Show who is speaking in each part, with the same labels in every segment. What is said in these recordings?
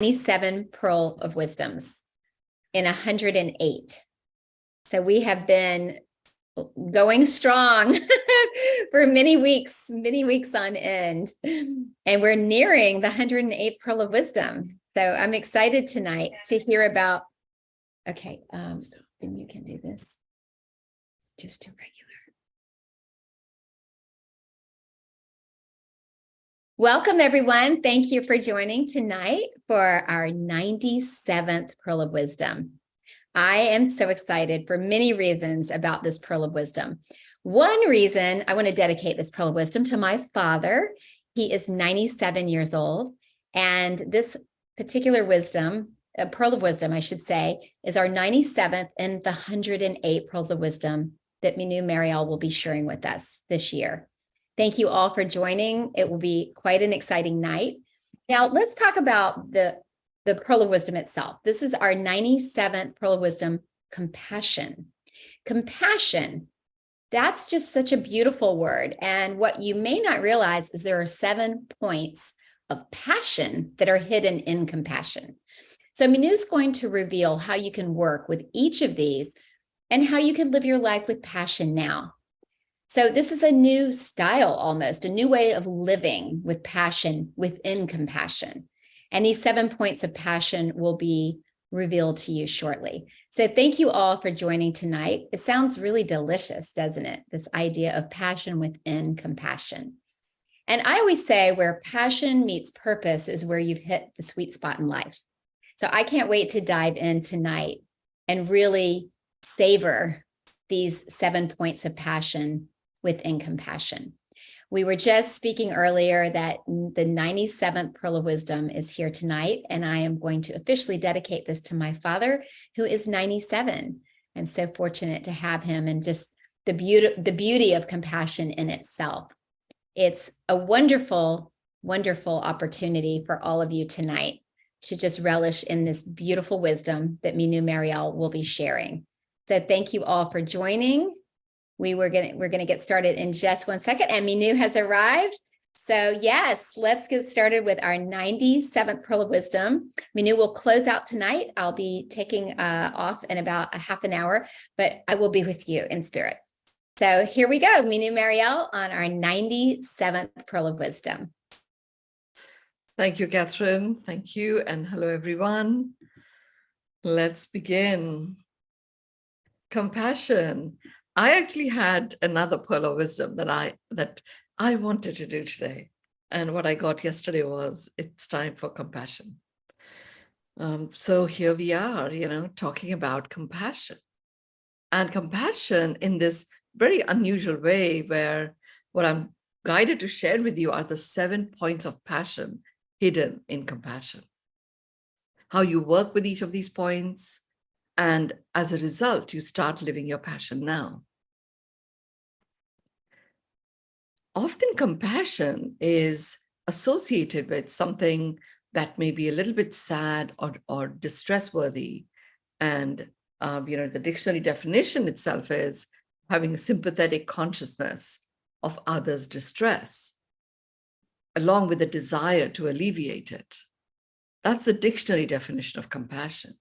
Speaker 1: 97 Pearl of Wisdoms in 108. So we have been going strong for many weeks on end. And we're nearing the 108th Pearl of Wisdom. So I'm excited tonight to hear about, okay, then you can do this. Just do regular. Welcome, everyone. Thank you for joining tonight for our 97th Pearl of Wisdom. I am so excited for many reasons about this Pearl of Wisdom. One reason I want to dedicate this Pearl of Wisdom to my father. He is 97 years old, and this particular wisdom, a Pearl of Wisdom, I should say, is our 97th and the 108 Pearls of Wisdom that Mynoo Maryel will be sharing with us this year. Thank you all for joining. It will be quite an exciting night. Now, let's talk about the Pearl of Wisdom itself. This is our 97th Pearl of Wisdom, compassion. Compassion, that's just such a beautiful word. And what you may not realize is there are 7 points of passion that are hidden in compassion. So Mynoo's going to reveal how you can work with each of these and how you can live your life with passion now. So this is a new style, almost a new way of living with passion within compassion. And these 7 points of passion will be revealed to you shortly. So thank you all for joining tonight. It sounds really delicious, doesn't it? This idea of passion within compassion. And I always say where passion meets purpose is where you've hit the sweet spot in life. So I can't wait to dive in tonight and really savor these 7 points of passion within compassion. We were just speaking earlier that the 97th Pearl of Wisdom is here tonight, and I am going to officially dedicate this to my father, who is 97. I'm so fortunate to have him, and just the beauty of compassion in itself. It's a wonderful, wonderful opportunity for all of you tonight to just relish in this beautiful wisdom that Mynoo Maryel will be sharing. So thank you all for joining. We're gonna get started in just 1 second, and Mynoo has arrived. So yes, let's get started with our 97th Pearl of Wisdom. Mynoo will close out tonight. I'll be taking off in about a half an hour, but I will be with you in spirit. So here we go, Mynoo Maryel on our 97th Pearl of Wisdom.
Speaker 2: Thank you, Catherine. Thank you, and hello, everyone. Let's begin. Compassion. I actually had another Pearl of Wisdom that I wanted to do today. And what I got yesterday was, it's time for compassion. So here we are, talking about compassion. And compassion in this very unusual way, where what I'm guided to share with you are the 7 points of passion hidden in compassion. How you work with each of these points, and as a result, you start living your passion now. Often compassion is associated with something that may be a little bit sad or distress-worthy. And, the dictionary definition itself is having a sympathetic consciousness of others' distress, along with a desire to alleviate it. That's the dictionary definition of compassion.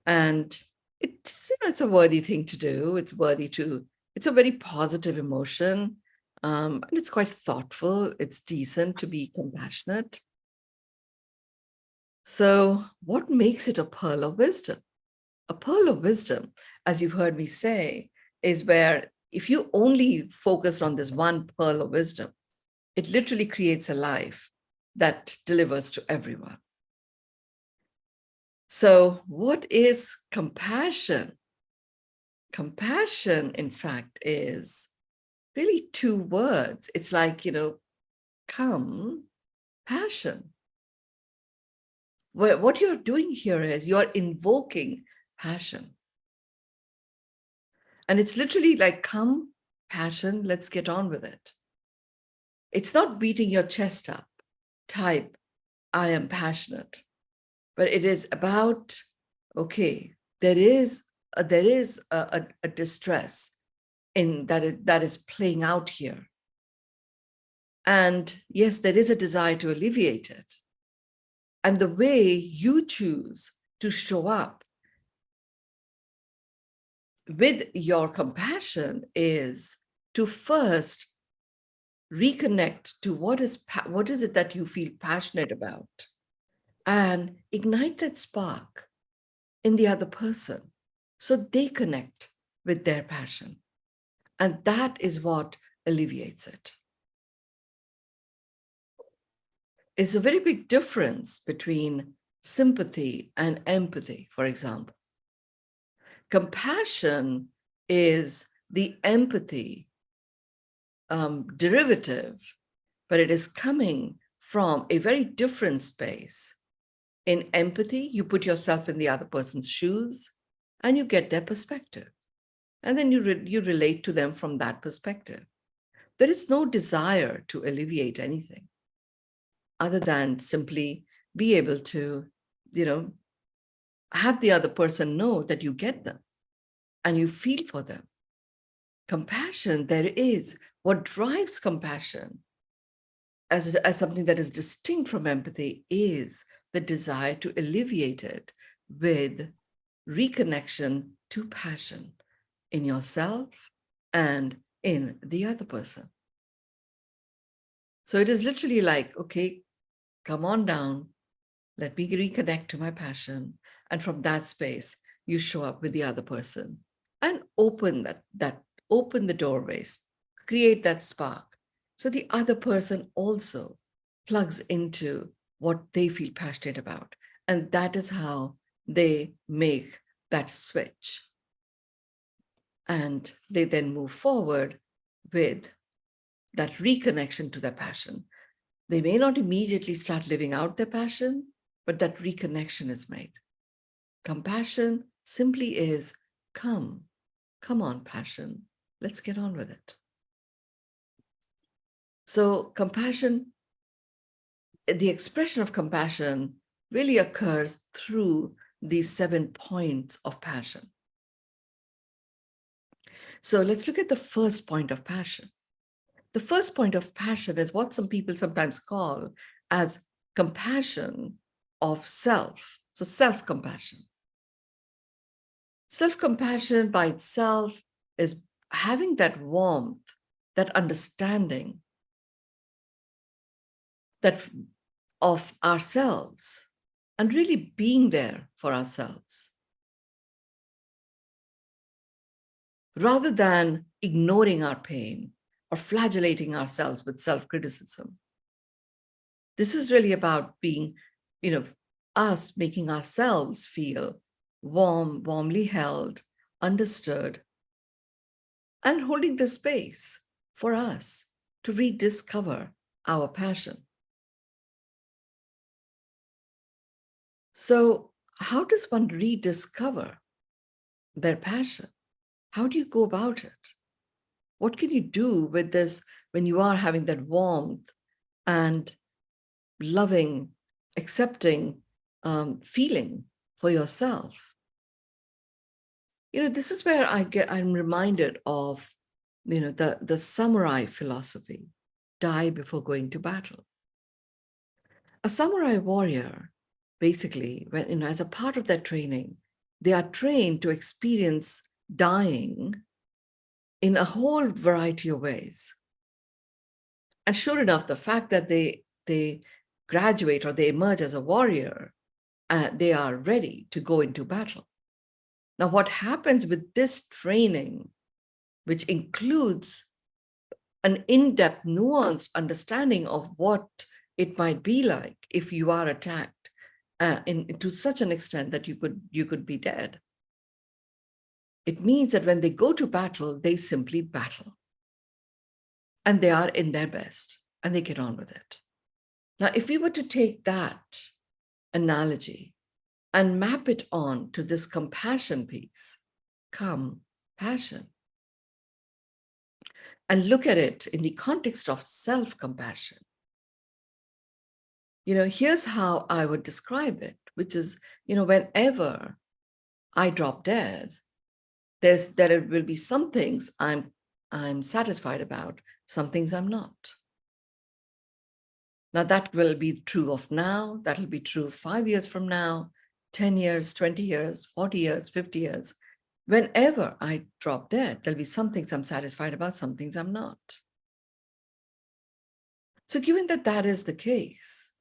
Speaker 2: And it's a worthy thing to do. It's a very positive emotion. And it's quite thoughtful. It's decent to be compassionate. So what makes it a pearl of wisdom? A pearl of wisdom, as you've heard me say, is where if you only focus on this one pearl of wisdom, it literally creates a life that delivers to everyone. So what is compassion? Compassion, in fact, is really 2 words. It's like, come, passion. What you're doing here is you're invoking passion. And it's literally like, come, passion, let's get on with it. It's not beating your chest up, type, I am passionate. But it is about, okay, there is a distress that is playing out here. And yes, there is a desire to alleviate it. And the way you choose to show up with your compassion is to first reconnect to what is it that you feel passionate about, and ignite that spark in the other person so they connect with their passion. And that is what alleviates it. It's a very big difference between sympathy and empathy, for example. Compassion is the empathy derivative, but it is coming from a very different space. In empathy, you put yourself in the other person's shoes and you get their perspective. And then you relate to them from that perspective. There is no desire to alleviate anything other than simply be able to, have the other person know that you get them and you feel for them. Compassion, there is what drives compassion as something that is distinct from empathy is the desire to alleviate it with reconnection to passion in yourself and in the other person. So it is literally like, okay, come on down, let me reconnect to my passion. And from that space, you show up with the other person and open open the doorways, create that spark. So the other person also plugs into what they feel passionate about. And that is how they make that switch. And they then move forward with that reconnection to their passion. They may not immediately start living out their passion, but that reconnection is made. Compassion simply is come on, passion, let's get on with it. So compassion, the expression of compassion really occurs through these 7 points of passion. So let's look at the first point of passion. The first point of passion is what some people sometimes call as compassion of self. So self-compassion. Self-compassion by itself is having that warmth, that understanding that of ourselves and really being there for ourselves, rather than ignoring our pain or flagellating ourselves with self-criticism. This is really about being, us making ourselves feel warmly held, understood, and holding the space for us to rediscover our passion. So, how does one rediscover their passion? How do you go about it? What can you do with this when you are having that warmth and loving, accepting feeling for yourself? This is where I'm reminded of, the samurai philosophy, die before going to battle. A samurai warrior, basically, when, as a part of their training, they are trained to experience dying in a whole variety of ways. And sure enough, the fact that they graduate or they emerge as a warrior, they are ready to go into battle. Now, what happens with this training, which includes an in-depth, nuanced understanding of what it might be like if you are attacked to such an extent that you could be dead. It means that when they go to battle, they simply battle. And they are in their best and they get on with it. Now, if we were to take that analogy and map it on to this compassion piece, compassion, and look at it in the context of self-compassion, here's how I would describe it, which is, whenever I drop dead, there will be some things I'm satisfied about, some things I'm not. Now, that will be true of now, that'll be true 5 years from now, 10 years, 20 years, 40 years, 50 years. Whenever I drop dead, there'll be some things I'm satisfied about, some things I'm not. So given that that is the case,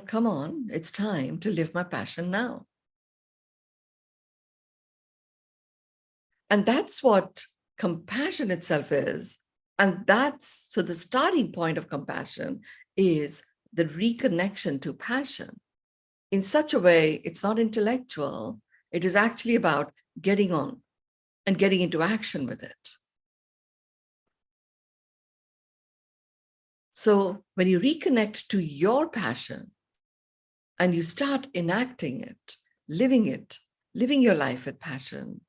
Speaker 2: come on, it's time to live my passion now. And that's what compassion itself is. And so the starting point of compassion is the reconnection to passion in such a way, it's not intellectual. It is actually about getting on and getting into action with it. So when you reconnect to your passion and you start enacting it, living your life with passion,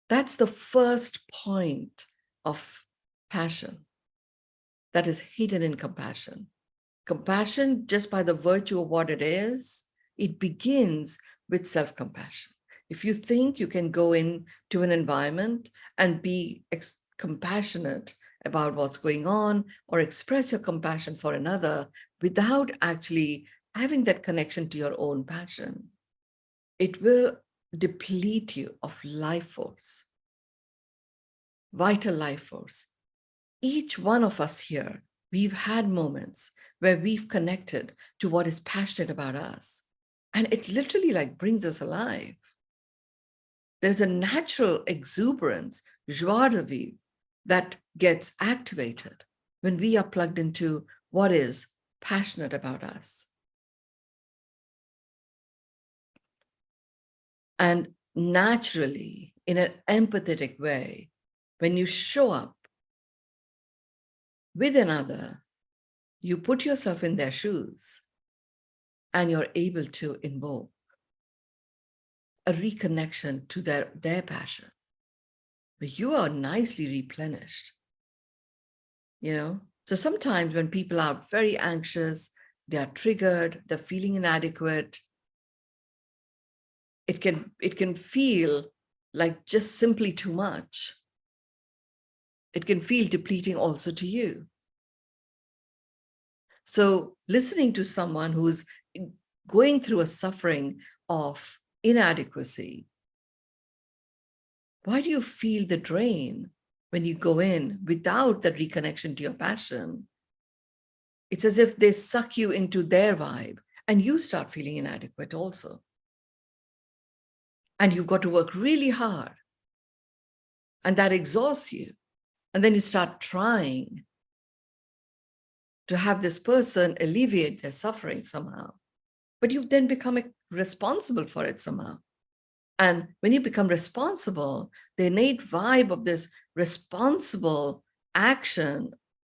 Speaker 2: that's the first point of passion that is hidden in compassion. Compassion, just by the virtue of what it is, it begins with self-compassion. If you think you can go into an environment and be compassionate about what's going on or express your compassion for another without actually having that connection to your own passion, it will deplete you of life force, vital life force. Each one of us here, we've had moments where we've connected to what is passionate about us. And it literally brings us alive. There's a natural exuberance, joie de vivre, that gets activated when we are plugged into what is passionate about us. And naturally, in an empathetic way, when you show up with another, you put yourself in their shoes and you're able to invoke a reconnection to their passion. But you are nicely replenished. So sometimes when people are very anxious, they are triggered, they're feeling inadequate, it can feel like just simply too much. It can feel depleting also to you. So listening to someone who's going through a suffering of inadequacy, why do you feel the drain when you go in without the reconnection to your passion? It's as if they suck you into their vibe and you start feeling inadequate also. And you've got to work really hard. And that exhausts you. And then you start trying to have this person alleviate their suffering somehow. But you then become responsible for it somehow. And when you become responsible, the innate vibe of this responsible action,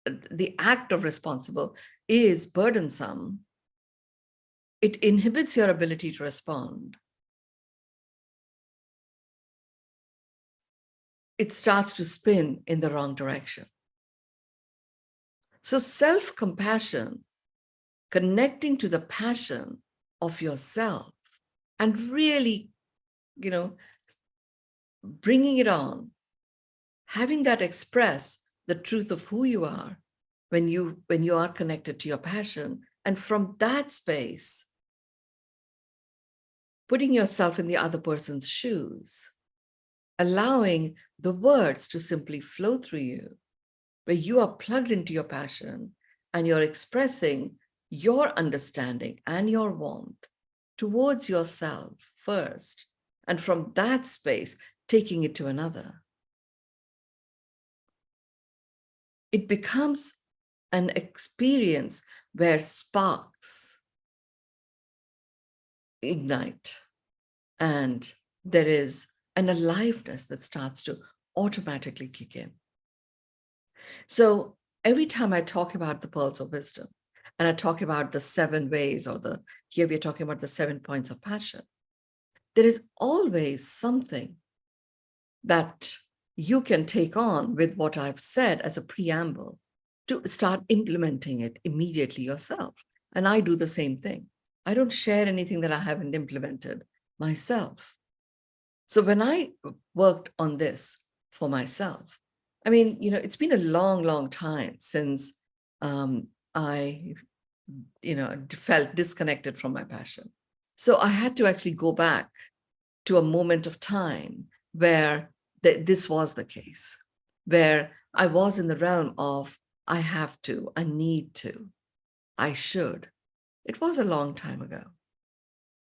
Speaker 2: the act of responsible, is burdensome. It inhibits your ability to respond. It starts to spin in the wrong direction. So self-compassion, connecting to the passion of yourself and really, bringing it on, having that express the truth of who you are when you are connected to your passion. And from that space, putting yourself in the other person's shoes, allowing the words to simply flow through you, where you are plugged into your passion and you're expressing your understanding and your want towards yourself first, and from that space, taking it to another. It becomes an experience where sparks ignite and there is an aliveness that starts to automatically kick in. So every time I talk about the Pearls of Wisdom and I talk about the 7 ways, or here we're talking about the 7 points of passion, there is always something that you can take on with what I've said as a preamble to start implementing it immediately yourself. And I do the same thing. I don't share anything that I haven't implemented myself. So when I worked on this for myself, it's been a long, long time since I, felt disconnected from my passion. So I had to actually go back to a moment of time where this was the case, where I was in the realm of I have to, I need to, I should. It was a long time ago.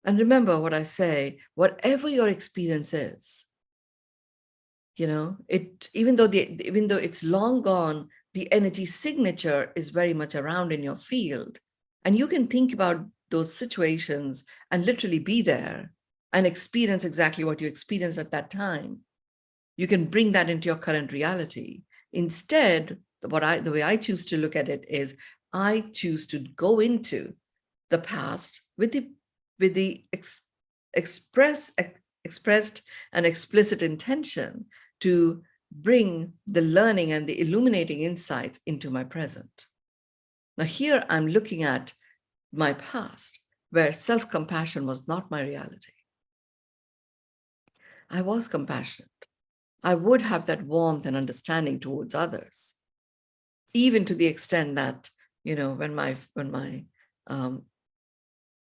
Speaker 2: And remember what I say, whatever your experience is, even though it's long gone, the energy signature is very much around in your field. And you can think about those situations and literally be there and experience exactly what you experienced at that time. You can bring that into your current reality. Instead, the way I choose to look at it is I choose to go into the past with the expressed and explicit intention to bring the learning and the illuminating insights into my present. Now, here I'm looking at my past, where self-compassion was not my reality. I was compassionate. I would have that warmth and understanding towards others, even to the extent that, when my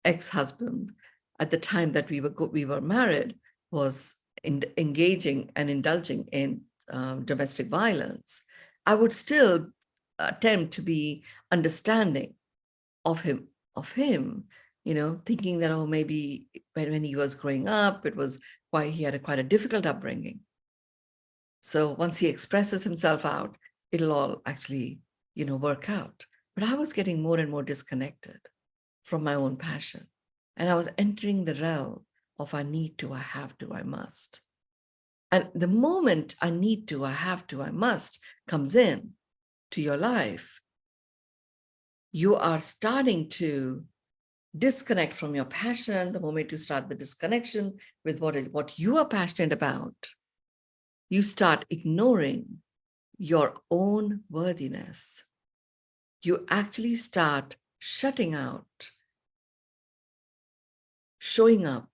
Speaker 2: ex-husband, at the time that we were married, was engaging and indulging in domestic violence, I would still attempt to be understanding of him, thinking that, oh, maybe when he was growing up, he had quite a difficult upbringing. So once he expresses himself out, it'll all actually, work out. But I was getting more and more disconnected from my own passion. And I was entering the realm of I need to, I have to, I must. And the moment I need to, I have to, I must comes in to your life, you are starting to disconnect from your passion. The moment you start the disconnection with what you are passionate about, you start ignoring your own worthiness. You actually start shutting out, showing up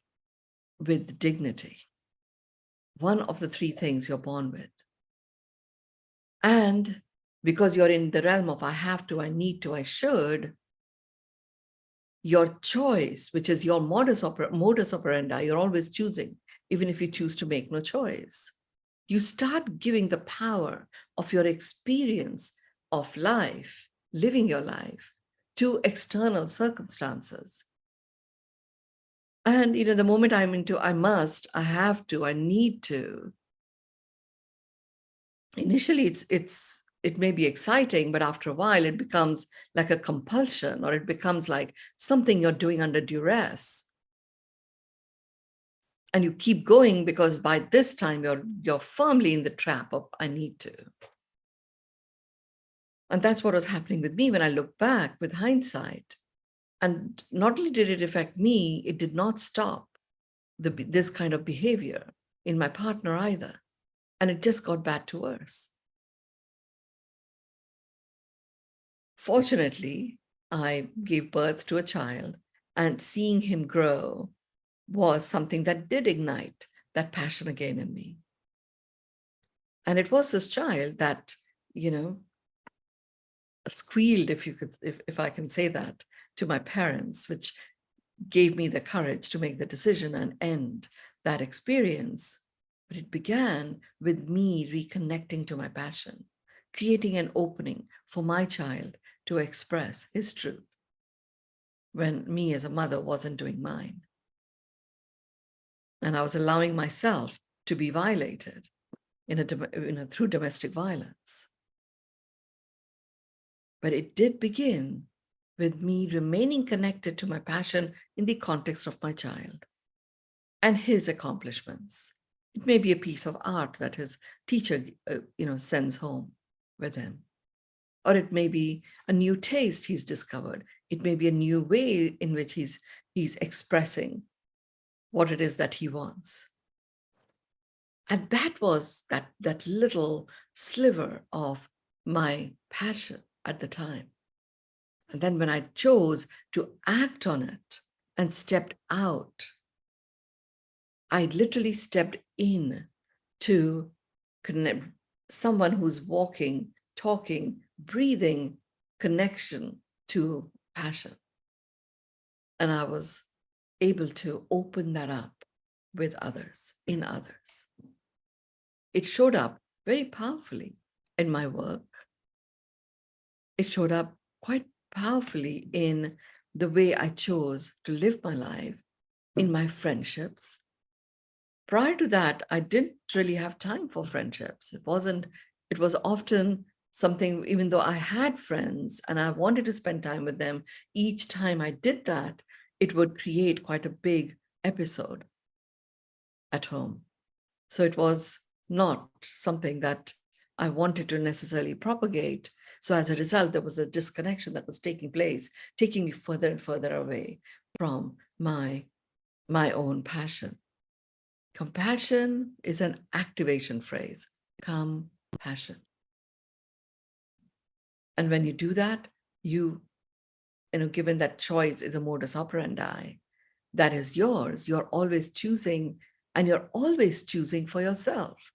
Speaker 2: with dignity. One of the three things you're born with. And because you're in the realm of I have to, I need to, I should, your choice, which is your modus operandi, you're always choosing, even if you choose to make no choice. You start giving the power of your experience of life, living your life, to external circumstances. And, the moment I'm into I must, I have to, I need to, initially it may be exciting, but after a while it becomes like a compulsion, or it becomes like something you're doing under duress. And you keep going because by this time you're firmly in the trap of I need to. And that's what was happening with me when I look back with hindsight. And not only did it affect me, it did not stop this kind of behavior in my partner either. And it just got bad to worse. Fortunately, I gave birth to a child, and seeing him grow was something that did ignite that passion again in me. And it was this child that, squealed, if I can say that, to my parents, which gave me the courage to make the decision and end that experience. But it began with me reconnecting to my passion, creating an opening for my child to express his truth when me as a mother wasn't doing mine. And I was allowing myself to be violated through domestic violence. But it did begin with me remaining connected to my passion in the context of my child and his accomplishments. It may be a piece of art that his teacher, sends home with him. Or it may be a new taste he's discovered. It may be a new way in which he's expressing what it is that he wants. And that was that little sliver of my passion at the time. And then when I chose to act on it and stepped out, I literally stepped in to connect someone who's walking, talking, breathing connection to passion. And I was able to open that up with others, in others. It showed up very powerfully in my work. It showed up quite powerfully in the way I chose to live my life, in my friendships. Prior to that, I didn't really have time for friendships. It was often something, even though I had friends and I wanted to spend time with them, each time I did that, it would create quite a big episode at home. So it was not something that I wanted to necessarily propagate. So as a result, there was a disconnection that was taking place, taking me further and further away from my own passion. Compassion is an activation phrase. Compassion. And when you do that, given that choice is a modus operandi that is yours, you're always choosing, and you're always choosing for yourself.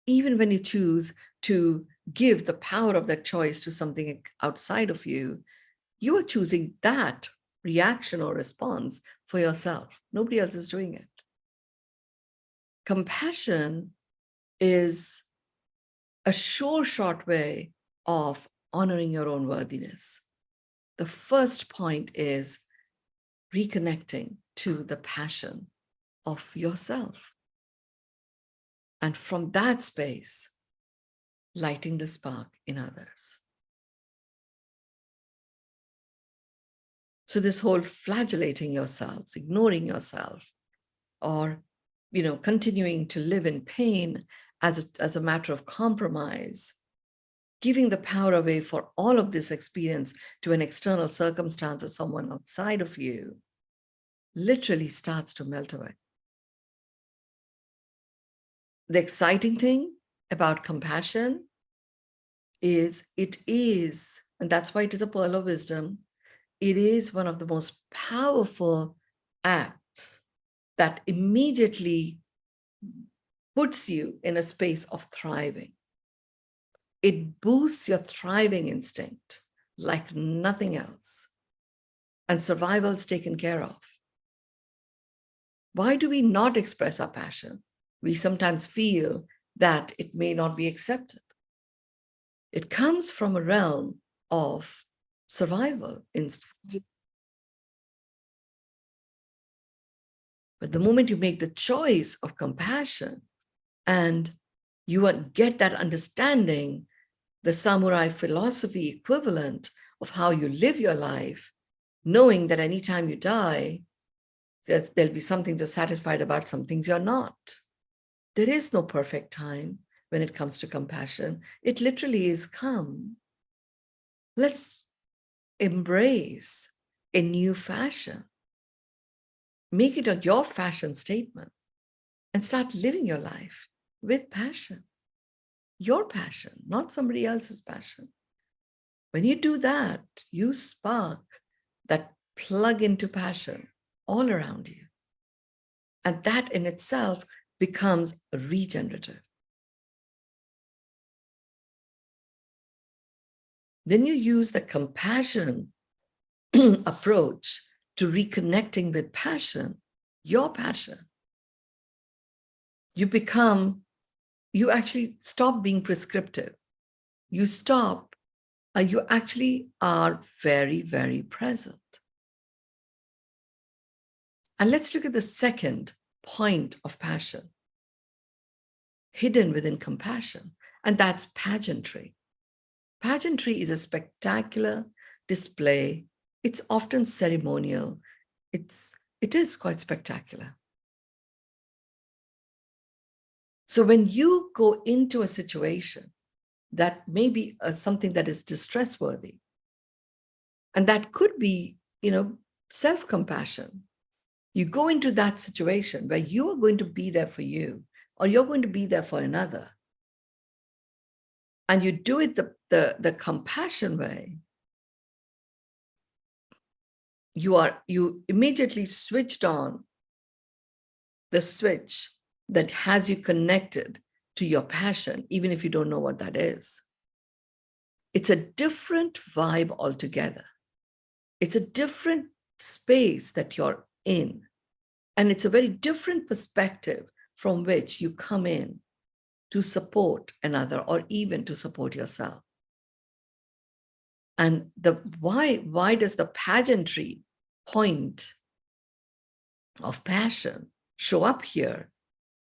Speaker 2: Even when you choose to give the power of that choice to something outside of you, you are choosing that reaction or response for yourself. Nobody else is doing it. Compassion is a sure short way of honoring your own worthiness. The first point is reconnecting to the passion of yourself. And from that space, lighting the spark in others. So this whole flagellating yourselves, ignoring yourself, or continuing to live in pain as a matter of compromise, giving the power away for all of this experience to an external circumstance or someone outside of you, literally starts to melt away. The exciting thing about compassion is and that's why it is a pearl of wisdom, it is one of the most powerful acts that immediately puts you in a space of thriving. It boosts your thriving instinct like nothing else. And survival is taken care of. Why do we not express our passion? We sometimes feel that it may not be accepted. It comes from a realm of survival instinct. But the moment you make the choice of compassion and you get that understanding, the samurai philosophy equivalent of how you live your life, knowing that anytime you die, there'll be some things you're satisfied about, some things you're not. There is no perfect time when it comes to compassion. It literally is come. Let's embrace a new fashion. Make it your fashion statement and start living your life with passion. Your passion, not somebody else's passion. When you do that, you spark that plug into passion all around you. And that in itself becomes regenerative. Then you use the compassion approach to reconnecting with passion, your passion. You actually stop being prescriptive. You actually are very, very present. And let's look at the second point of passion, hidden within compassion, and that's pageantry. Pageantry is a spectacular display. It's often ceremonial. It is quite spectacular. So when you go into a situation that may be something that is distress-worthy, and that could be, self-compassion, you go into that situation where you are going to be there for you, or you're going to be there for another, and you do it the compassion way, you immediately switched on the switch that has you connected to your passion, even if you don't know what that is. It's a different vibe altogether. It's a different space that you're in. And it's a very different perspective from which you come in to support another or even to support yourself. And why does the pageantry point of passion show up here?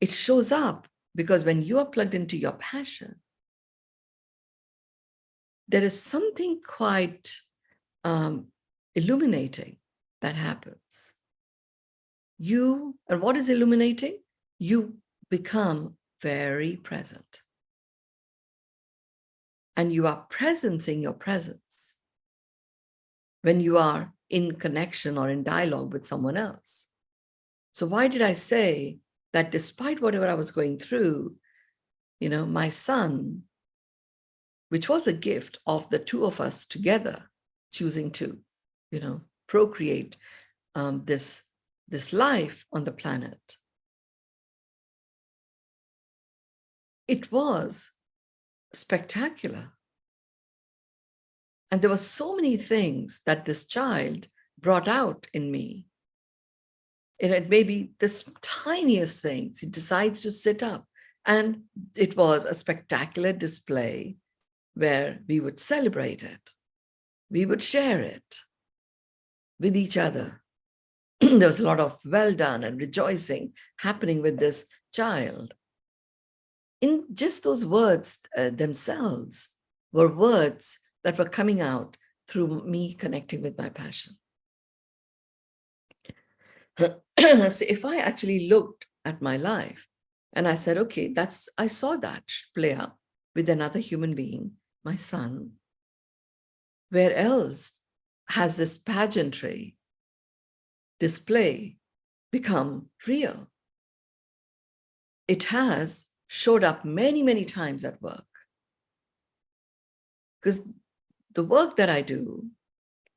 Speaker 2: It shows up because when you are plugged into your passion, there is something quite illuminating that happens. And what is illuminating? You become very present. And you are presencing your presence when you are in connection or in dialogue with someone else. So why did I say that despite whatever I was going through, my son, which was a gift of the two of us together, choosing to, procreate this life on the planet, it was spectacular. And there were so many things that this child brought out in me. And it may be this tiniest thing. He decides to sit up. And it was a spectacular display where we would celebrate it. We would share it with each other. There was a lot of well done and rejoicing happening with this child. In just those words themselves were words that were coming out through me connecting with my passion. So if I actually looked at my life and I said, okay, I saw that play out with another human being, my son, where else has this pageantry display become real? It has showed up many, many times at work. Because the work that I do,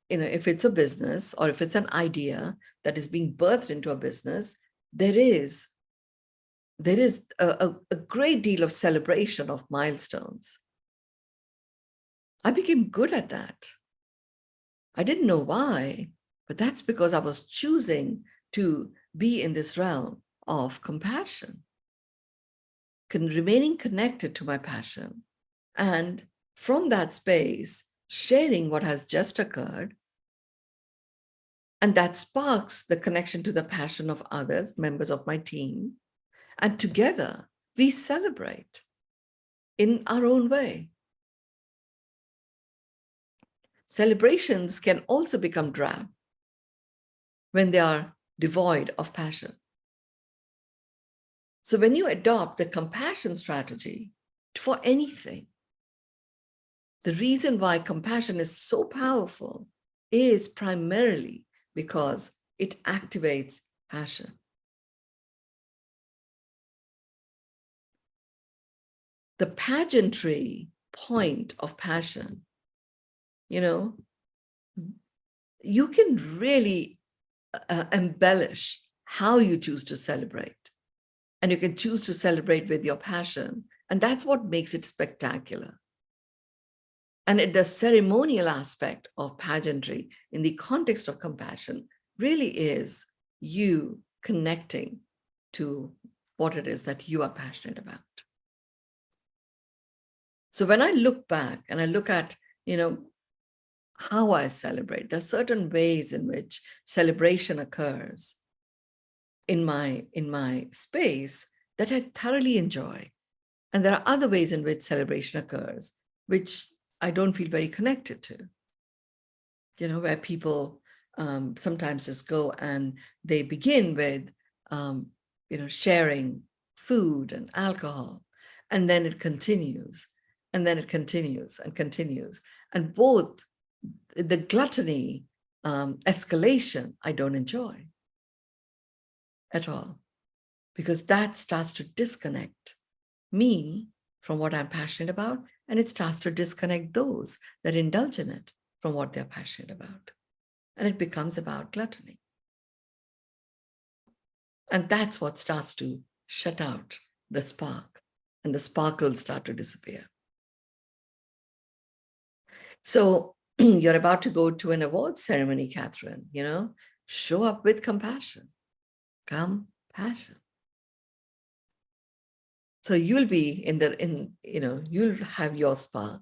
Speaker 2: if it's a business or if it's an idea that is being birthed into a business, there is a great deal of celebration of milestones. I became good at that. I didn't know why, but that's because I was choosing to be in this realm of compassion, remaining connected to my passion. And from that space, sharing what has just occurred. And that sparks the connection to the passion of others, members of my team. And together, we celebrate in our own way. Celebrations can also become drab when they are devoid of passion. So when you adopt the compassion strategy for anything, the reason why compassion is so powerful is primarily because it activates passion. The pageantry point of passion, you can really embellish how you choose to celebrate. And you can choose to celebrate with your passion. And that's what makes it spectacular. And the ceremonial aspect of pageantry in the context of compassion really is you connecting to what it is that you are passionate about. So when I look back and I look at, how I celebrate, there are certain ways in which celebration occurs in my space that I thoroughly enjoy. And there are other ways in which celebration occurs, which I don't feel very connected to, where people sometimes just go and they begin with, sharing food and alcohol, and then it continues, and then it continues and continues. And both the gluttony escalation, I don't enjoy at all, because that starts to disconnect me from what I'm passionate about, and it starts to disconnect those that indulge in it from what they're passionate about. And it becomes about gluttony. And that's what starts to shut out the spark, and the sparkles start to disappear. So you're about to go to an awards ceremony, Catherine, show up with compassion. Compassion. So you'll be you'll have your spark,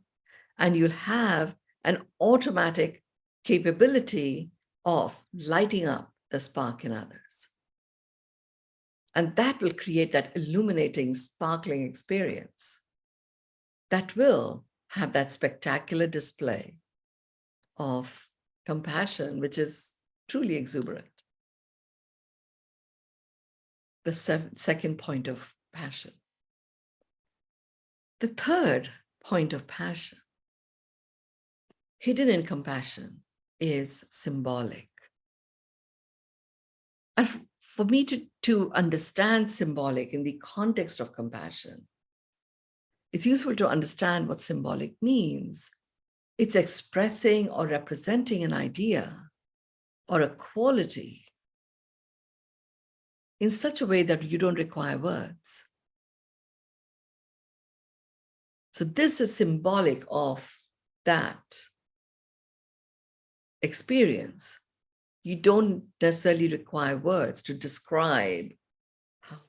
Speaker 2: and you'll have an automatic capability of lighting up the spark in others. And that will create that illuminating, sparkling experience that will have that spectacular display of compassion, which is truly exuberant. The second point of passion. The third point of passion, hidden in compassion, is symbolic. And for me to understand symbolic in the context of compassion, it's useful to understand what symbolic means. It's expressing or representing an idea or a quality in such a way that you don't require words. So this is symbolic of that experience. You don't necessarily require words to describe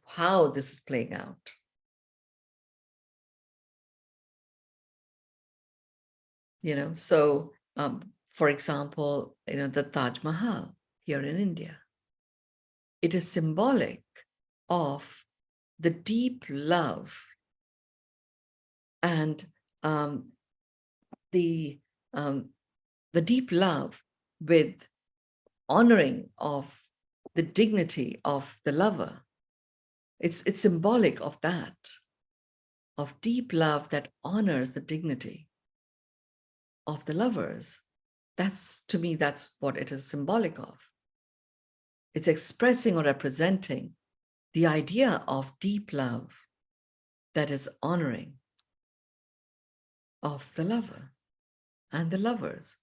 Speaker 2: how this is playing out. So for example, the Taj Mahal here in India, it is symbolic of the deep love and the deep love with honoring of the dignity of the lover. It's symbolic of that, of deep love that honors the dignity of the lovers. To me, that's what it is symbolic of. It's expressing or representing the idea of deep love that is honoring of the lover and the lovers.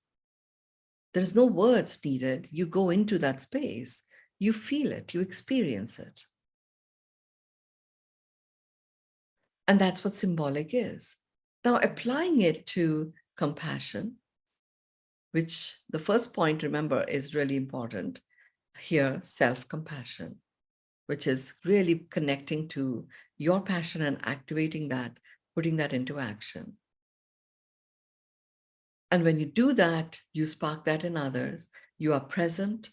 Speaker 2: There's no words needed. You go into that space, you feel it, you experience it. And that's what symbolic is. Now, applying it to compassion, which the first point, remember, is really important here, self-compassion, which is really connecting to your passion and activating that, putting that into action. And when you do that, you spark that in others. You are present,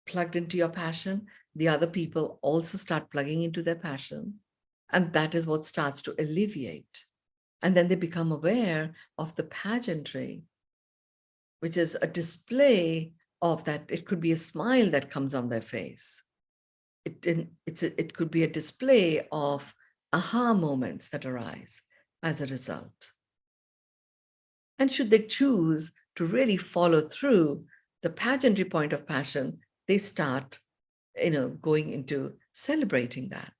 Speaker 2: plugged into your passion. The other people also start plugging into their passion. And that is what starts to alleviate. And then they become aware of the pageantry, which is a display of that. It could be a smile that comes on their face. It could be a display of aha moments that arise as a result. And should they choose to really follow through the pageantry point of passion, they start, going into celebrating that.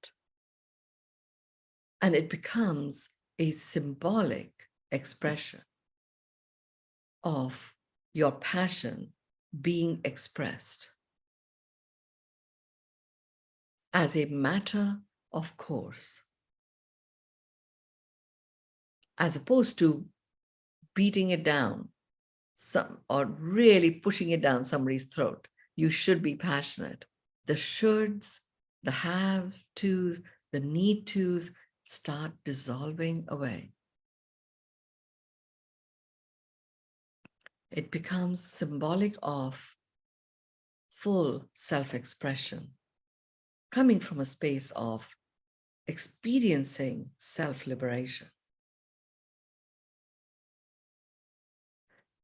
Speaker 2: And it becomes a symbolic expression of your passion being expressed as a matter of course, as opposed to beating it down or really pushing it down somebody's throat. You should be passionate. The shoulds, the have tos, the need tos start dissolving away. It becomes symbolic of full self-expression, coming from a space of experiencing self-liberation.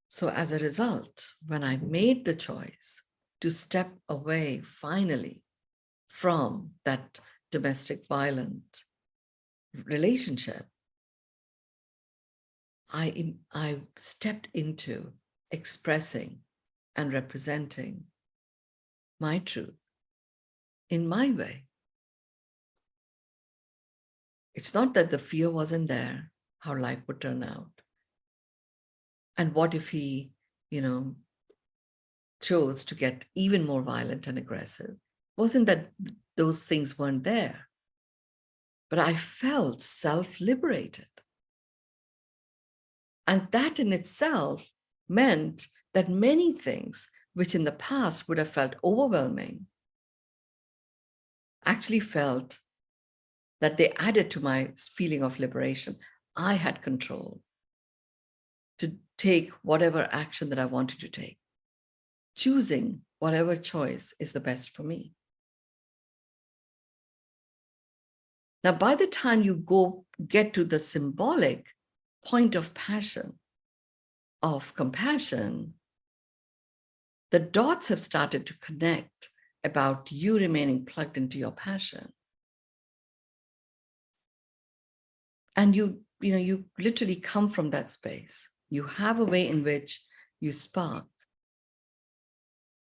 Speaker 2: So as a result, when I made the choice to step away finally from that domestic violent relationship, I stepped into expressing and representing my truth in my way. It's not that the fear wasn't there, how life would turn out. And what if he, chose to get even more violent and aggressive? Wasn't that those things weren't there. But I felt self-liberated. And that in itself meant that many things which in the past would have felt overwhelming actually felt that they added to my feeling of liberation. I had control to take whatever action that I wanted to take, choosing whatever choice is the best for me. Now, by the time you get to the symbolic point of passion, of compassion, the dots have started to connect about you remaining plugged into your passion. And you literally come from that space. You have a way in which you spark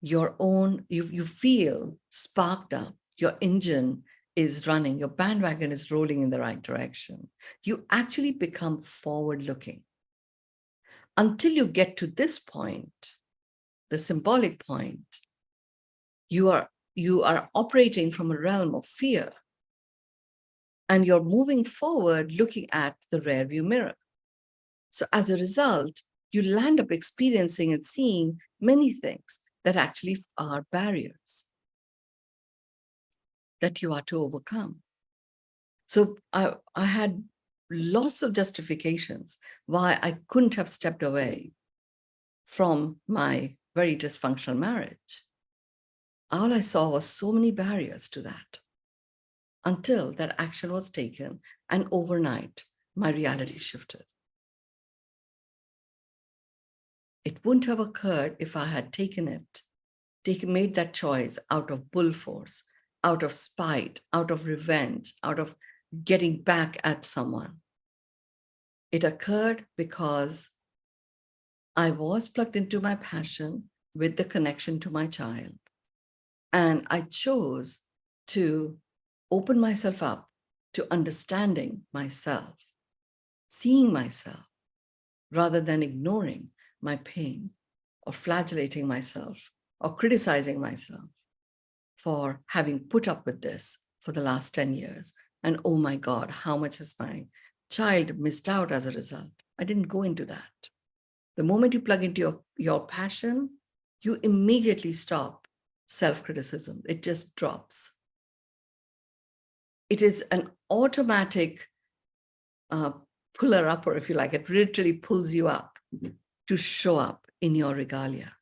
Speaker 2: your own, you feel sparked up, your engine is running, your bandwagon is rolling in the right direction. You actually become forward-looking. Until you get to this point, the symbolic point, you are operating from a realm of fear. And you're moving forward looking at the rearview mirror. So as a result, you land up experiencing and seeing many things that actually are barriers that you are to overcome. So I had lots of justifications why I couldn't have stepped away from my very dysfunctional marriage. All I saw was so many barriers to that until that action was taken, and overnight, my reality shifted. It wouldn't have occurred if I had made that choice out of bull force, out of spite, out of revenge, out of getting back at someone. It occurred because I was plugged into my passion with the connection to my child. And I chose to open myself up to understanding myself, seeing myself, rather than ignoring my pain or flagellating myself or criticizing myself for having put up with this for the last 10 years. And oh my God, how much has my child missed out as a result? I didn't go into that. The moment you plug into your passion, you immediately stop self-criticism. It just drops. It is an automatic puller upper, if you like. It literally pulls you up to show up in your regalia.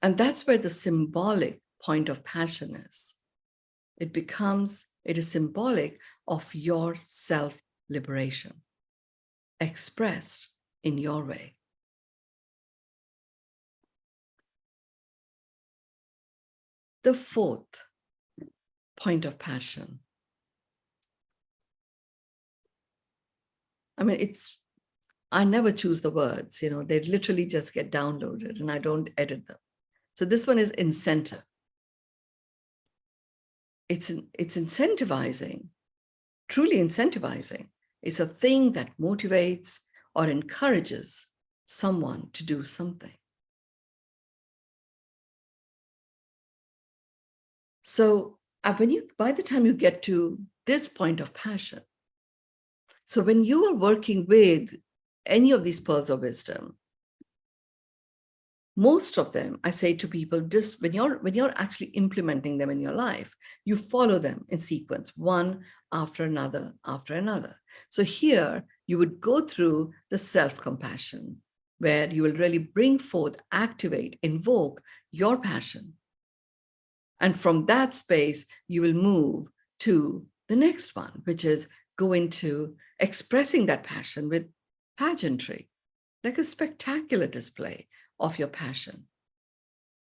Speaker 2: And that's where the symbolic point of passion is. It is symbolic of your self-liberation, expressed in your way. The fourth point of passion. I mean, I never choose the words, they literally just get downloaded and I don't edit them. So this one is incentive. It's incentivizing, truly incentivizing. It's a thing that motivates or encourages someone to do something. So by the time you get to this point of passion, so when you are working with any of these pearls of wisdom, most of them, I say to people, just when you're actually implementing them in your life, you follow them in sequence, one after another, after another. So here you would go through the self-compassion, where you will really bring forth, activate, invoke your passion. And from that space, you will move to the next one, which is go into expressing that passion with pageantry, like a spectacular display of your passion.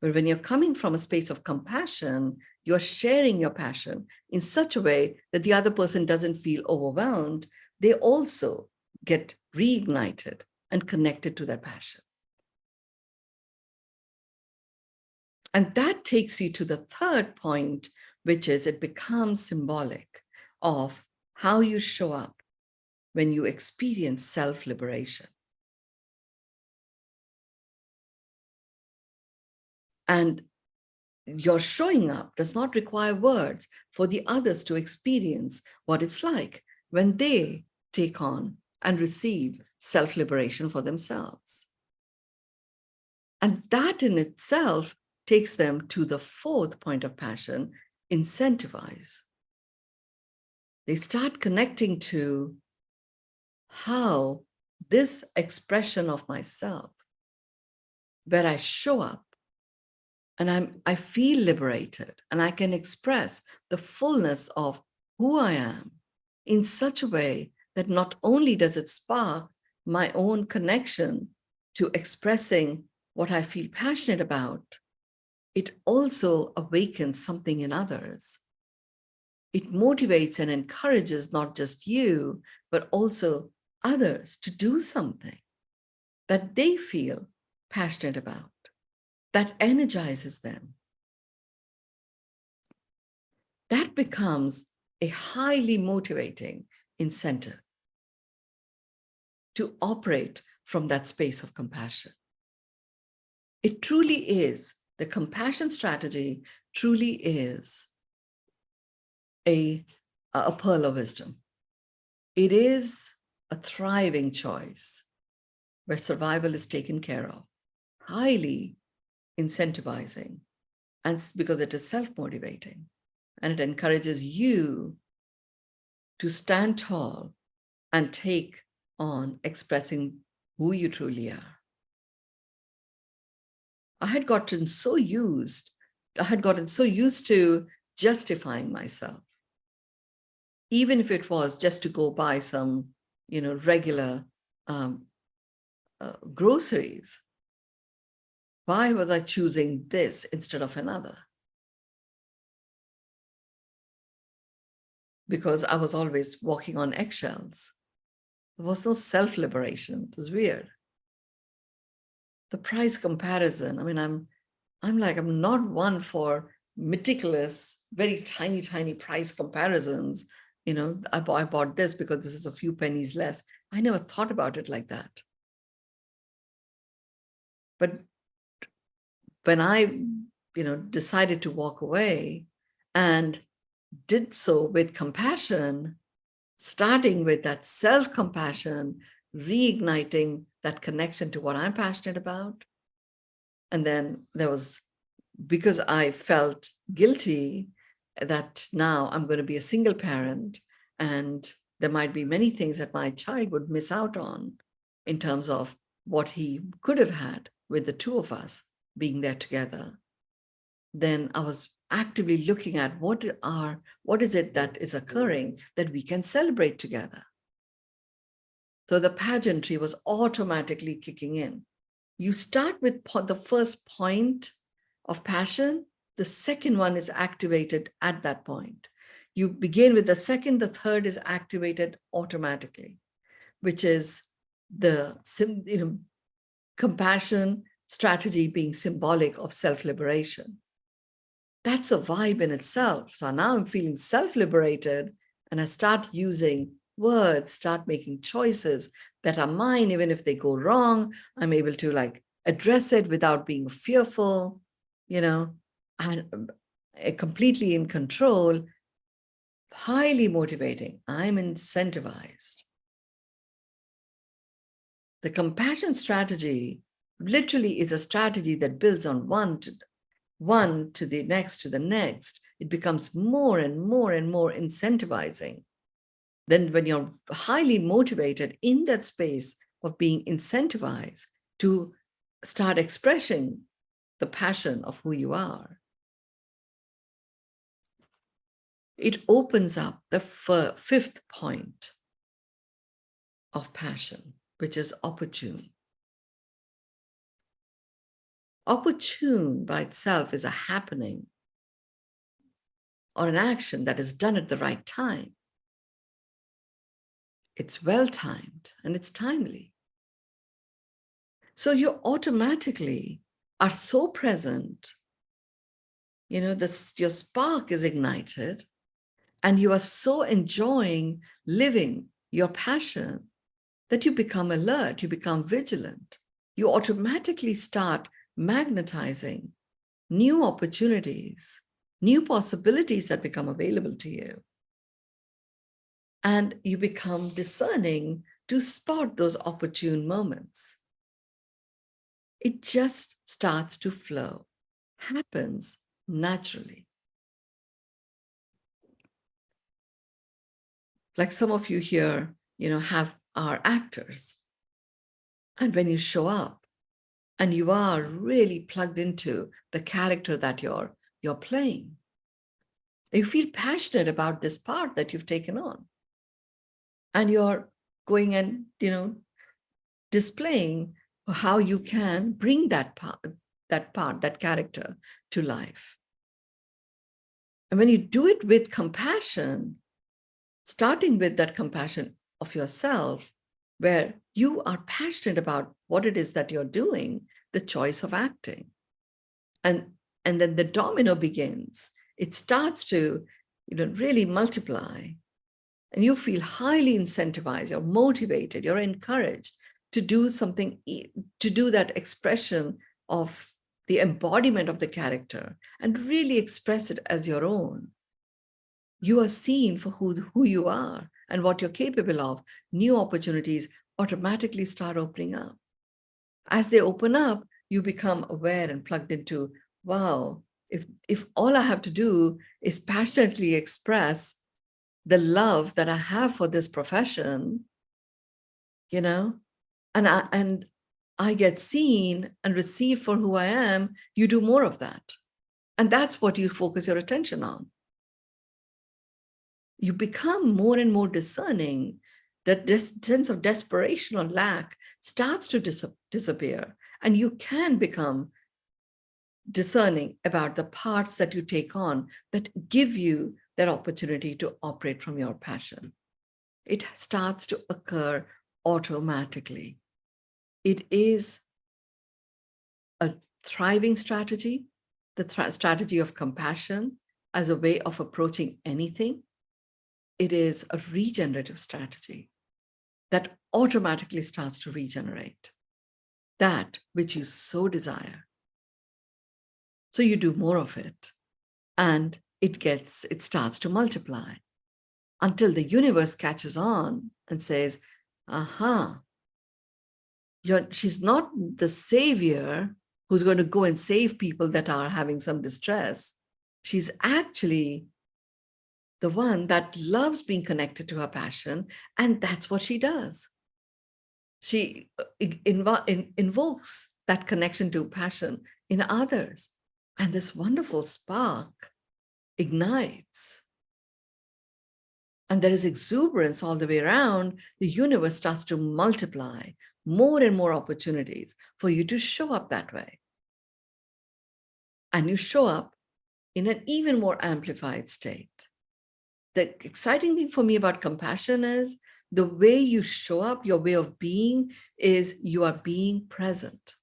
Speaker 2: But when you're coming from a space of compassion, you're sharing your passion in such a way that the other person doesn't feel overwhelmed. They also get reignited and connected to their passion. And that takes you to the third point, which is it becomes symbolic of how you show up when you experience self-liberation. And your showing up does not require words for the others to experience what it's like when they take on and receive self-liberation for themselves. And that in itself takes them to the fourth point of passion, incentivize. They start connecting to how this expression of myself, where I show up and I feel liberated and I can express the fullness of who I am in such a way that not only does it spark my own connection to expressing what I feel passionate about, it also awakens something in others. It motivates and encourages not just you, but also others to do something that they feel passionate about, that energizes them. That becomes a highly motivating incentive to operate from that space of compassion. It truly is, the compassion strategy truly is a pearl of wisdom. It is a thriving choice where survival is taken care of, highly incentivizing, and because it is self-motivating, and it encourages you to stand tall and take on expressing who you truly are. I had gotten so used to justifying myself, even if it was just to go buy some, regular groceries. Why was I choosing this instead of another? Because I was always walking on eggshells. There was no self-liberation. It was weird. The price comparison. I mean, I'm not one for meticulous, very tiny, tiny price comparisons. I bought this because this is a few pennies less. I never thought about it like that. But when I, decided to walk away and did so with compassion, starting with that self-compassion, reigniting that connection to what I'm passionate about. And then because I felt guilty that now I'm going to be a single parent and there might be many things that my child would miss out on in terms of what he could have had with the two of us being there together. Then I was actively looking at what is it that is occurring that we can celebrate together. So the pageantry was automatically kicking in. You start with the first point of passion, the second one is activated at that point. You begin with the second, the third is activated automatically, which is the compassion strategy being symbolic of self-liberation. That's a vibe in itself. So now I'm feeling self-liberated and I start using words, start making choices that are mine. Even if they go wrong, I'm able to address it without being fearful, and completely in control, highly motivating. I'm incentivized. The compassion strategy literally is a strategy that builds on one to the next, to the next. It becomes more and more and more incentivizing. Then when you're highly motivated in that space of being incentivized to start expressing the passion of who you are, it opens up the fifth point of passion, which is opportune. Opportune by itself is a happening or an action that is done at the right time. It's well-timed and it's timely. So you automatically are so present, your spark is ignited and you are so enjoying living your passion that you become alert, you become vigilant. You automatically start magnetizing new opportunities, new possibilities that become available to you. And you become discerning to spot those opportune moments. It just starts to flow, happens naturally. Like some of you here, are actors. And when you show up and you are really plugged into the character that you're playing, you feel passionate about this part that you've taken on. And you're going and, displaying how you can bring that character to life. And when you do it with compassion, starting with that compassion of yourself, where you are passionate about what it is that you're doing, the choice of acting. And then the domino begins. It starts to, really multiply. And you feel highly incentivized, you're motivated, you're encouraged to do something, to do that expression of the embodiment of the character and really express it as your own. You are seen for who you are and what you're capable of. New opportunities automatically start opening up. As they open up, you become aware and plugged into, wow, if all I have to do is passionately express the love that I have for this profession, and I get seen and received for who I am, you do more of that. And that's what you focus your attention on. You become more and more discerning that this sense of desperation or lack starts to disappear. And you can become discerning about the parts that you take on that give you that opportunity to operate from your passion. It starts to occur automatically. It is a thriving strategy, the strategy of compassion as a way of approaching anything. It is a regenerative strategy that automatically starts to regenerate that which you so desire. So you do more of it, and it starts to multiply until the universe catches on and says, aha, she's not the savior who's going to go and save people that are having some distress. She's actually the one that loves being connected to her passion, and that's what she does. She invokes that connection to passion in others, and this wonderful spark ignites. And there is exuberance all the way around. The universe starts to multiply, more and more opportunities for you to show up that way. And you show up in an even more amplified state. The exciting thing for me about compassion is the way you show up, your way of being, is you are being present.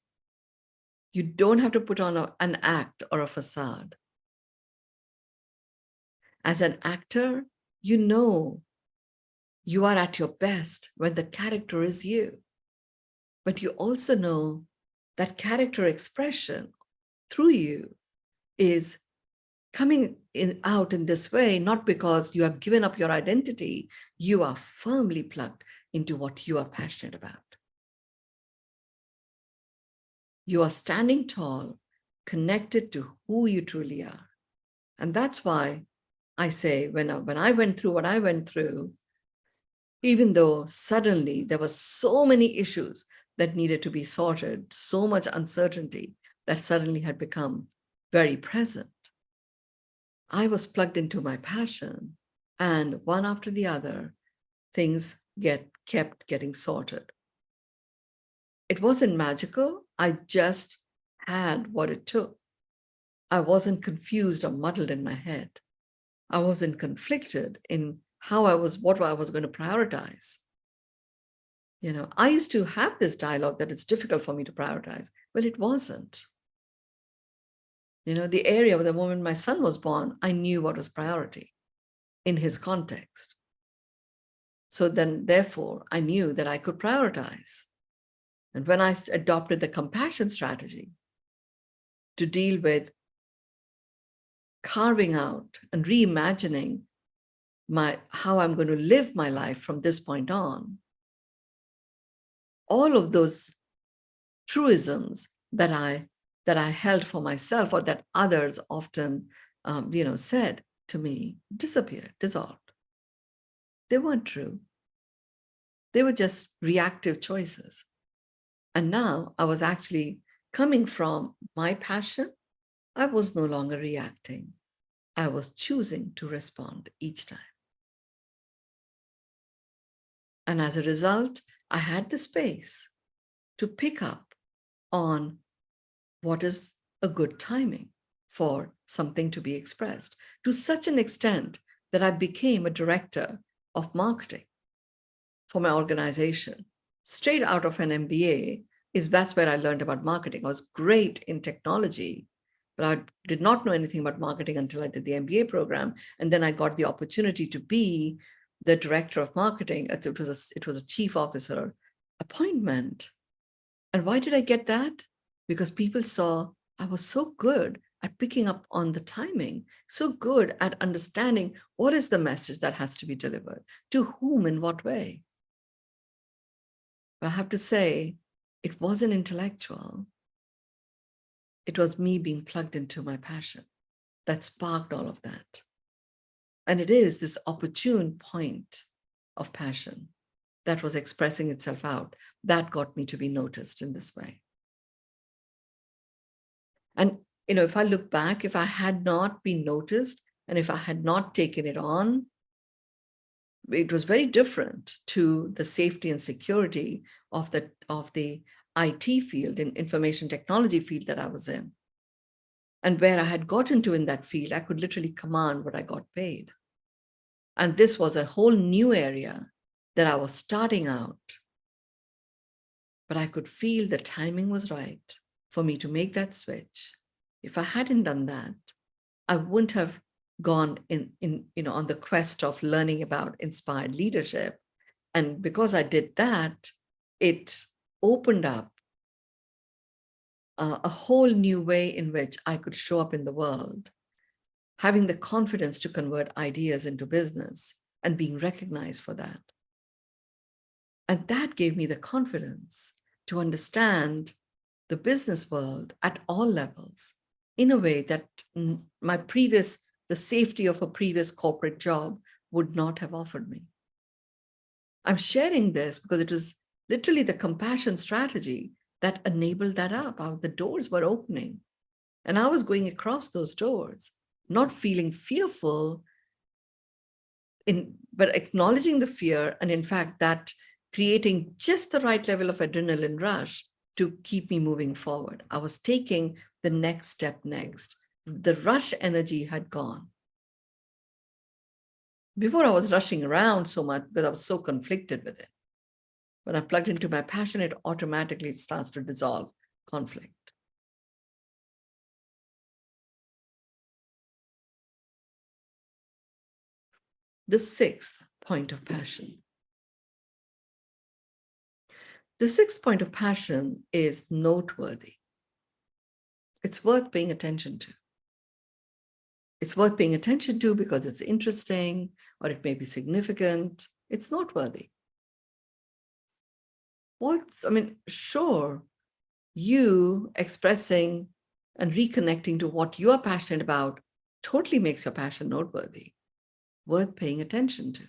Speaker 2: You don't have to put on an act or a facade. As an actor, you know you are at your best when the character is you. But you also know that character expression through you is coming out in this way, not because you have given up your identity. You are firmly plugged into what you are passionate about. You are standing tall, connected to who you truly are. And that's why I say, when I went through what I went through, even though suddenly there were so many issues that needed to be sorted, so much uncertainty that suddenly had become very present, I was plugged into my passion, and one after the other, things kept getting sorted. It wasn't magical. I just had what it took. I wasn't confused or muddled in my head. I wasn't conflicted in what I was going to prioritize. I used to have this dialogue that it's difficult for me to prioritize. Well, it wasn't. The area, the moment my son was born, I knew what was priority in his context. So then, therefore, I knew that I could prioritize. And when I adopted the compassion strategy to deal with carving out and reimagining how I'm going to live my life from this point on, all of those truisms that I held for myself, or that others often said to me, disappeared, dissolved. They weren't true. They were just reactive choices. And now I was actually coming from my passion. I was no longer reacting. I was choosing to respond each time. And as a result, I had the space to pick up on what is a good timing for something to be expressed, to such an extent that I became a director of marketing for my organization. Straight out of an MBA, that's where I learned about marketing. I was great in technology, but I did not know anything about marketing until I did the MBA program. And then I got the opportunity to be the director of marketing. It was a chief officer appointment. And why did I get that? Because people saw I was so good at picking up on the timing, so good at understanding what is the message that has to be delivered, to whom, in what way. But I have to say, it wasn't intellectual. It was me being plugged into my passion that sparked all of that. And it is this opportune point of passion that was expressing itself out that got me to be noticed in this way. And, if I look back, if I had not been noticed and if I had not taken it on, it was very different to the safety and security of the IT field, in information technology field that I was in. And where I had got into in that field, I could literally command what I got paid. And this was a whole new area that I was starting out. But I could feel the timing was right for me to make that switch. If I hadn't done that, I wouldn't have gone on the quest of learning about inspired leadership. And because I did that, it opened up a whole new way in which I could show up in the world, having the confidence to convert ideas into business and being recognized for that. And that gave me the confidence to understand the business world at all levels in a way that the safety of a previous corporate job would not have offered me. I'm sharing this because it was literally the compassion strategy that enabled that up. The doors were opening and I was going across those doors, not feeling fearful, but acknowledging the fear. And in fact, that creating just the right level of adrenaline rush to keep me moving forward. I was taking the next step next. The rush energy had gone. Before I was rushing around so much, but I was so conflicted with it. When I plugged into my passion, it automatically starts to dissolve conflict. The sixth point of passion. The sixth point of passion is noteworthy. It's worth paying attention to. It's worth paying attention to because it's interesting or it may be significant. It's noteworthy. Sure, you expressing and reconnecting to what you are passionate about totally makes your passion noteworthy, worth paying attention to.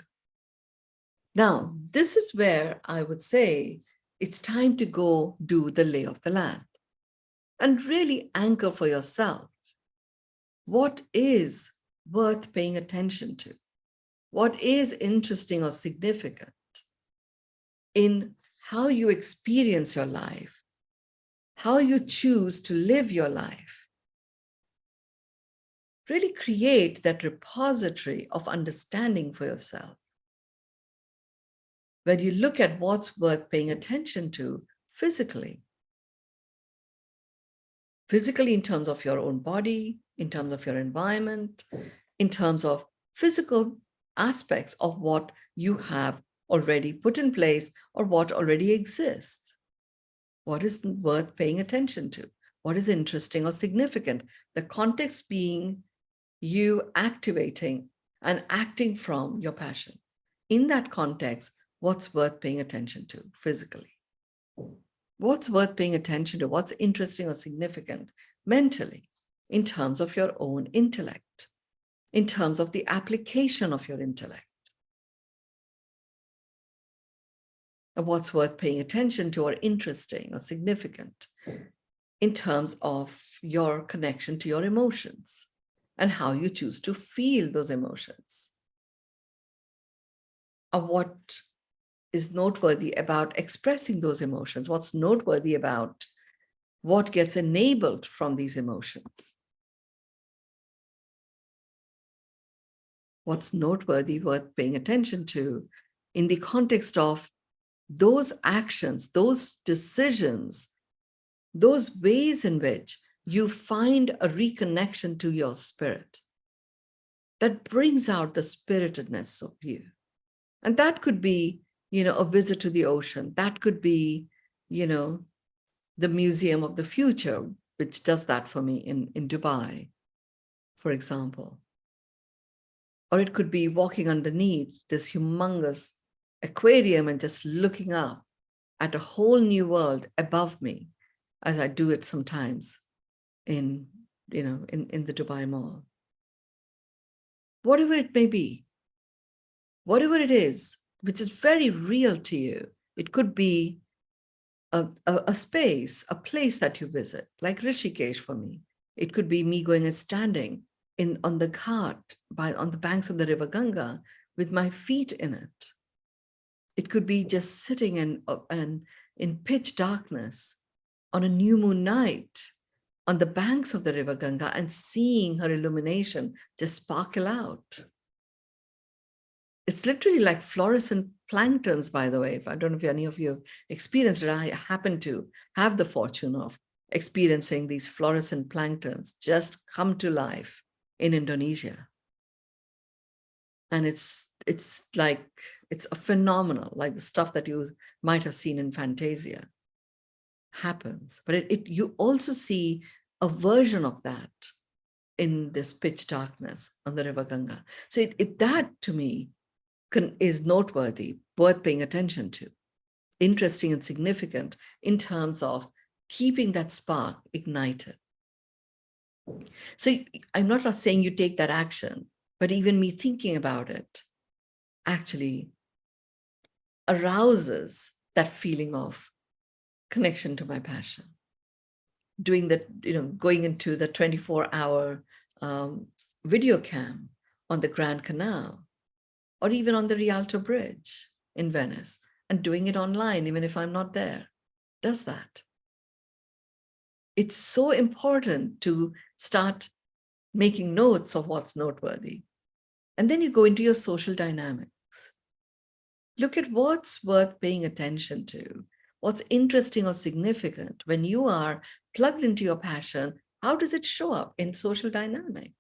Speaker 2: Now, this is where I would say it's time to go do the lay of the land and really anchor for yourself. What is worth paying attention to? What is interesting or significant in how you experience your life, how you choose to live your life? Really create that repository of understanding for yourself, where you look at what's worth paying attention to physically. Physically in terms of your own body, in terms of your environment, in terms of physical aspects of what you have already put in place or what already exists. What is worth paying attention to? What is interesting or significant? The context being you activating and acting from your passion. In that context, what's worth paying attention to physically? What's worth paying attention to? What's interesting or significant mentally in terms of your own intellect, in terms of the application of your intellect? And what's worth paying attention to or interesting or significant in terms of your connection to your emotions and how you choose to feel those emotions? And what is noteworthy about expressing those emotions? What's noteworthy about what gets enabled from these emotions? What's noteworthy, worth paying attention to in the context of those actions, those decisions, those ways in which you find a reconnection to your spirit that brings out the spiritedness of you. And that could be, a visit to the ocean. That could be, the Museum of the Future, which does that for me in Dubai, for example. Or it could be walking underneath this humongous aquarium and just looking up at a whole new world above me, as I do it sometimes in the Dubai Mall. Whatever it may be, whatever it is, which is very real to you, it could be a space, a place that you visit, like Rishikesh for me. It could be me going and standing on the ghat on the banks of the river Ganga with my feet in it. It could be just sitting in pitch darkness on a new moon night on the banks of the river Ganga and seeing her illumination just sparkle out. It's literally like fluorescent planktons, by the way. I don't know if any of you have experienced it. I happen to have the fortune of experiencing these fluorescent planktons just come to life in Indonesia. And it's a phenomenal, like the stuff that you might have seen in Fantasia happens. But you also see a version of that in this pitch darkness on the river Ganga. So that to me is noteworthy, worth paying attention to, interesting and significant in terms of keeping that spark ignited. So I'm not saying you take that action, but even me thinking about it actually arouses that feeling of connection to my passion. Doing that, going into the 24-hour video cam on the Grand Canal, or even on the Rialto Bridge in Venice, and doing it online, even if I'm not there, does that. It's so important to start making notes of what's noteworthy. And then you go into your social dynamics. Look at what's worth paying attention to, what's interesting or significant. When you are plugged into your passion, how does it show up in social dynamics?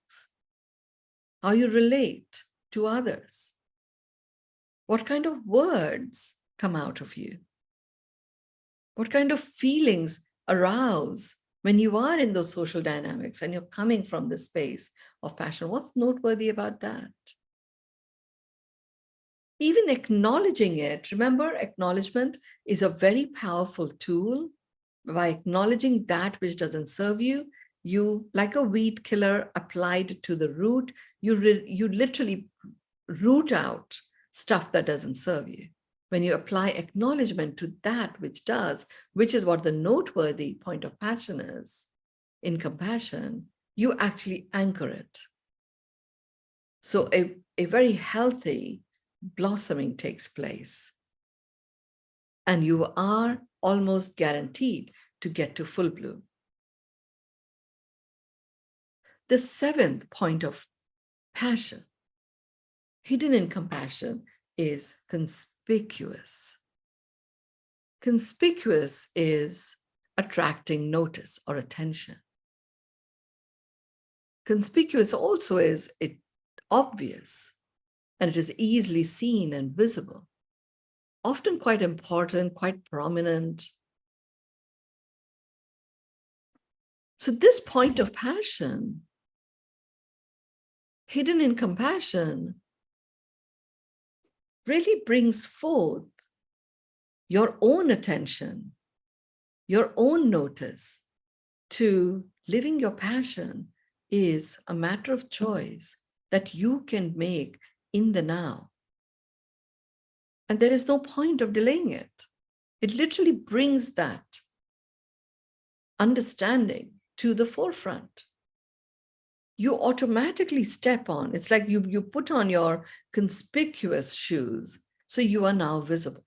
Speaker 2: How you relate to others? What kind of words come out of you? What kind of feelings arouse when you are in those social dynamics and you're coming from the space of passion? What's noteworthy about that? Even acknowledging it, remember, acknowledgement is a very powerful tool. By acknowledging that which doesn't serve you, like a weed killer applied to the root, you literally root out stuff that doesn't serve you. When you apply acknowledgement to that which does, which is what the noteworthy point of passion is, in compassion, you actually anchor it. So a very healthy blossoming takes place. And you are almost guaranteed to get to full bloom. The seventh point of passion, hidden in compassion, is conspicuous. Conspicuous is attracting notice or attention. Conspicuous also is obvious, and it is easily seen and visible, often quite important, quite prominent. So this point of passion hidden in compassion really brings forth your own attention, your own notice to living your passion is a matter of choice that you can make in the now. And there is no point of delaying it. It literally brings that understanding to the forefront. You automatically step on, it's like you put on your conspicuous shoes, so you are now visible.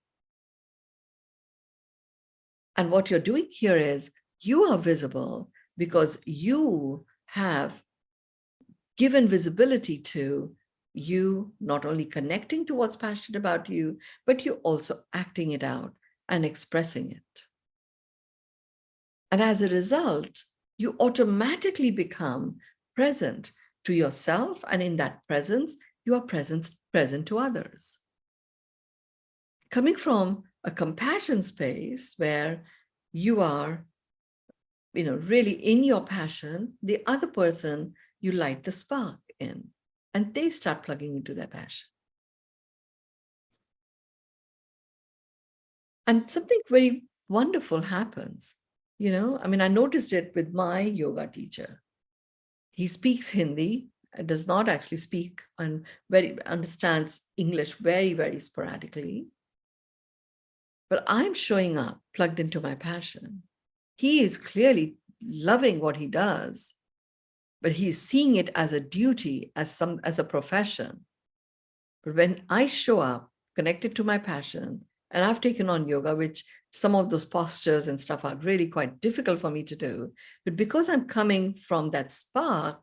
Speaker 2: And what you're doing here is you are visible because you have given visibility to you not only connecting to what's passionate about you, but you also acting it out and expressing it. And as a result, you automatically become present to yourself, and in that presence, you are present to others. Coming from a compassion space where you are, really in your passion, the other person, you light the spark in, and they start plugging into their passion. And something very wonderful happens. I noticed it with my yoga teacher. He speaks Hindi, does not actually speak and understands English very, very sporadically. But I'm showing up plugged into my passion. He is clearly loving what he does, but he's seeing it as a duty, as a profession. But when I show up connected to my passion, and I've taken on yoga, which some of those postures and stuff are really quite difficult for me to do, but because I'm coming from that spark,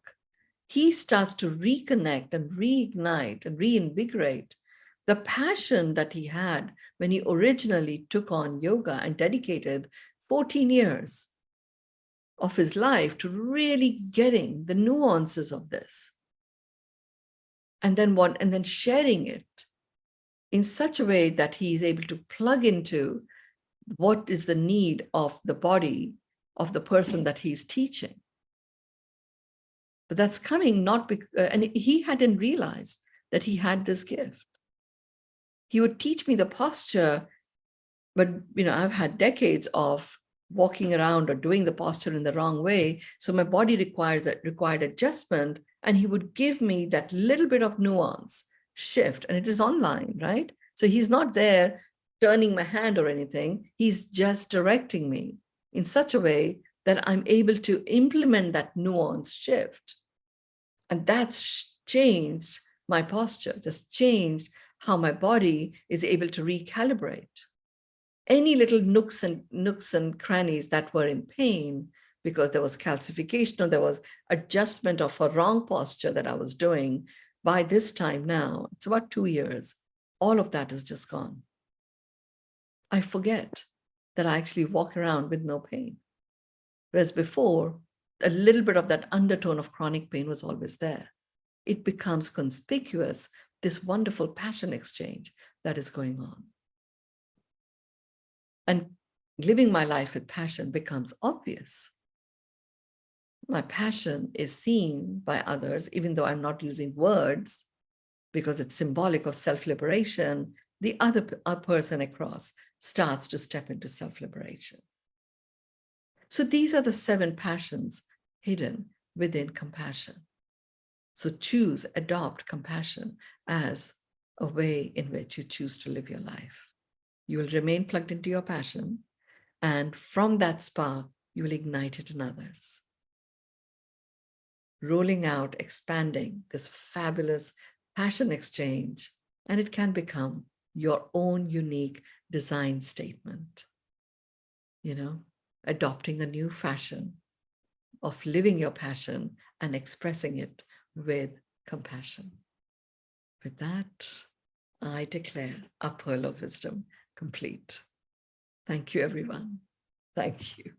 Speaker 2: he starts to reconnect and reignite and reinvigorate the passion that he had when he originally took on yoga and dedicated 14 years of his life to really getting the nuances of this. And then sharing it in such a way that he is able to plug into what is the need of the body of the person that he's teaching. But that's coming not because, and he hadn't realized that he had this gift. He would teach me the posture, but I've had decades of walking around or doing the posture in the wrong way, so my body required adjustment, and he would give me that little bit of nuance shift, and it is online, right? So he's not there turning my hand or anything, he's just directing me in such a way that I'm able to implement that nuance shift. And that's changed my posture, just changed how my body is able to recalibrate. Any little nooks and crannies that were in pain because there was calcification or there was adjustment of a wrong posture that I was doing, by this time now, it's about 2 years, all of that is just gone. I forget that I actually walk around with no pain. Whereas before, a little bit of that undertone of chronic pain was always there. It becomes conspicuous, this wonderful passion exchange that is going on. And living my life with passion becomes obvious. My passion is seen by others, even though I'm not using words, because it's symbolic of self-liberation. The other person across starts to step into self-liberation. So these are the 7 passions hidden within compassion. So adopt compassion as a way in which you choose to live your life. You will remain plugged into your passion, and from that spark, you will ignite it in others. Rolling out, expanding this fabulous passion exchange, and it can become your own unique design statement. Adopting a new fashion of living your passion and expressing it with compassion. With that, I declare our Pearl of Wisdom complete. Thank you, everyone. Thank you.